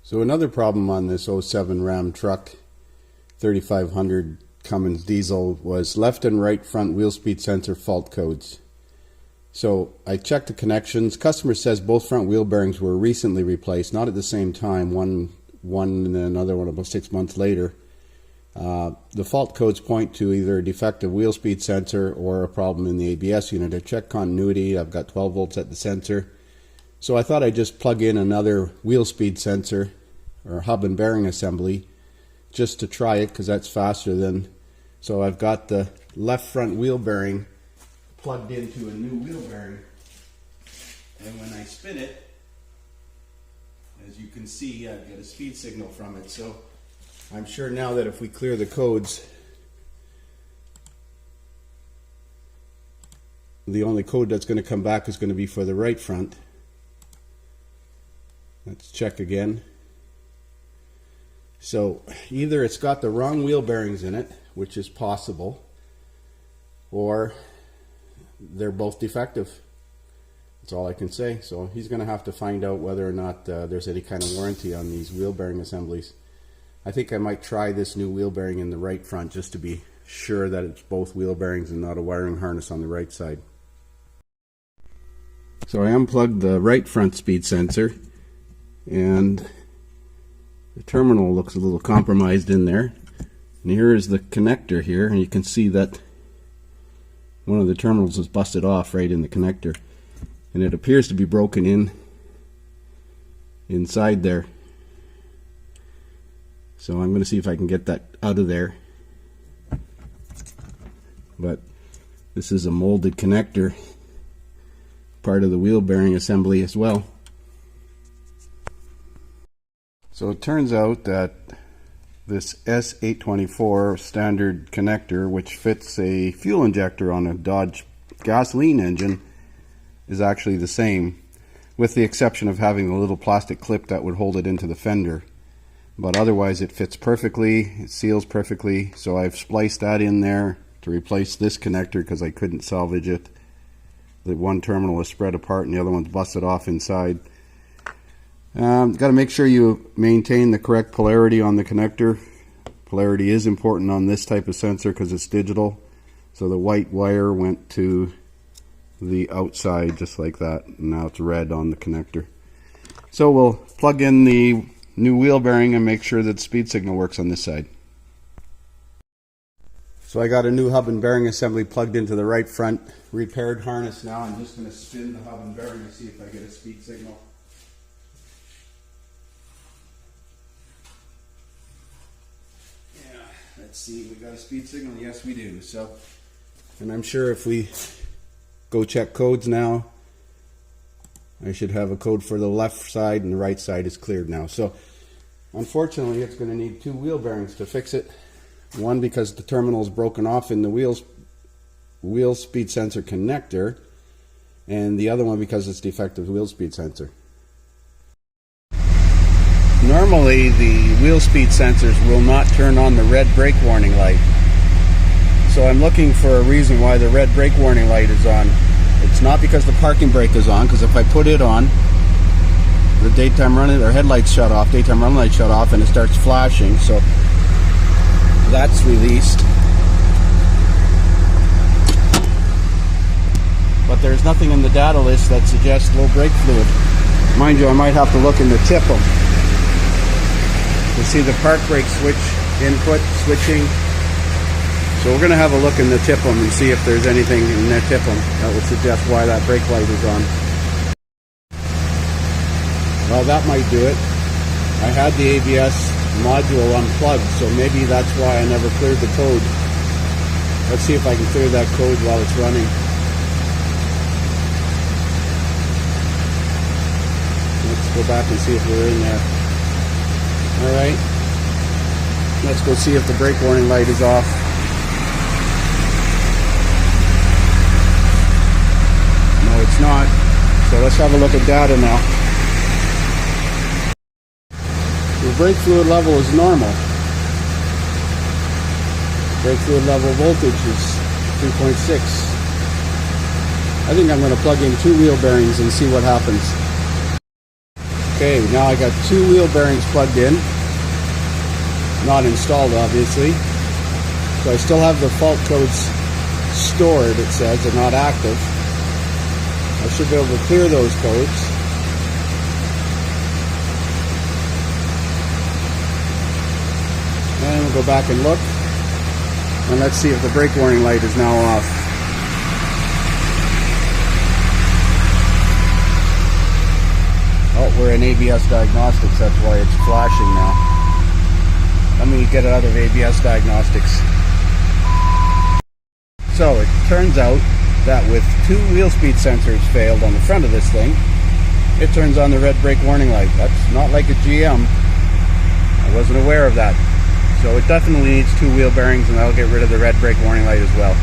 So another problem on this '07 Ram truck, 3500 Cummins diesel, was left and right front wheel speed sensor fault codes. So I checked the connections. Customer says both front wheel bearings were recently replaced, not at the same time, one and then another one about 6 months later. The fault codes point to either a defective wheel speed sensor or a problem in the ABS unit. I checked continuity. I've got 12 volts at the sensor. So I thought I'd just plug in another wheel speed sensor or hub and bearing assembly just to try it, because that's faster than. So I've got the left front wheel bearing plugged into a new wheel bearing, and when I spin it, as you can see, I get a speed signal from it. So I'm sure now that if we clear the codes, the only code that's going to come back is going to be for the right front. Let's check again. So either it's got the wrong wheel bearings in it, which is possible, or they're both defective. That's all I can say. So he's going to have to find out whether or not there's any kind of warranty on these wheel bearing assemblies. I think I might try this new wheel bearing in the right front just to be sure that it's both wheel bearings and not a wiring harness on the right side. So I unplugged the right front speed sensor, and the terminal looks a little compromised in there. And here is the connector here, and you can see that one of the terminals is busted off right in the connector, and it appears to be broken inside there. So I'm going to see if I can get that out of there. But this is a molded connector, part of the wheel bearing assembly as well. So it turns out that this S824 standard connector, which fits a fuel injector on a Dodge gasoline engine, is actually the same, with the exception of having a little plastic clip that would hold it into the fender. But otherwise it fits perfectly, it seals perfectly. So I've spliced that in there to replace this connector because I couldn't salvage it. The one terminal is spread apart and the other one's busted off inside. Got to make sure you maintain the correct polarity on the connector. Polarity is important on this type of sensor because it's digital. So the white wire went to the outside just like that, and now it's red on the connector. So we'll plug in the new wheel bearing and make sure that the speed signal works on this side. So I got a new hub and bearing assembly plugged into the right front repaired harness now. I'm just going to spin the hub and bearing to see if I get a speed signal. Yeah, let's see, we got a speed signal. Yes, we do. So, and I'm sure if we go check codes now, I should have a code for the left side, and the right side is cleared now. So unfortunately it's going to need two wheel bearings to fix it. One because the terminal is broken off in the wheel speed sensor connector, and the other one because it's defective wheel speed sensor. Normally the wheel speed sensors will not turn on the red brake warning light. So I'm looking for a reason why the red brake warning light is on. It's not because the parking brake is on, because if I put it on, the daytime running or headlights shut off, daytime running lights shut off, and it starts flashing. So that's released. But there's nothing in the data list that suggests low brake fluid. Mind you, I might have to look in the TIPM to see the park brake switch input switching. So we're going to have a look in the TIPM and see if there's anything in that TIPM that would suggest why that brake light is on. Well, that might do it. I had the ABS module unplugged, so maybe that's why I never cleared the code. Let's see if I can clear that code while it's running. Let's go back and see if we're in there. Alright. Let's go see if the brake warning light is off. No, it's not. So let's have a look at data now. The brake fluid level is normal. Brake fluid level voltage is 3.6. I think I'm going to plug in two wheel bearings and see what happens. Okay, now I got 2 wheel bearings plugged in. Not installed, obviously. So I still have the fault codes stored, it says, they're not active. I should be able to clear those codes. And we'll go back and look. And let's see if the brake warning light is now off. Oh, we're in ABS Diagnostics, that's why it's flashing now. Let me get it out of ABS Diagnostics. So it turns out that with 2 wheel speed sensors failed on the front of this thing, it turns on the red brake warning light. That's not like a GM. I wasn't aware of that. So it definitely needs 2 wheel bearings, and that'll get rid of the red brake warning light as well.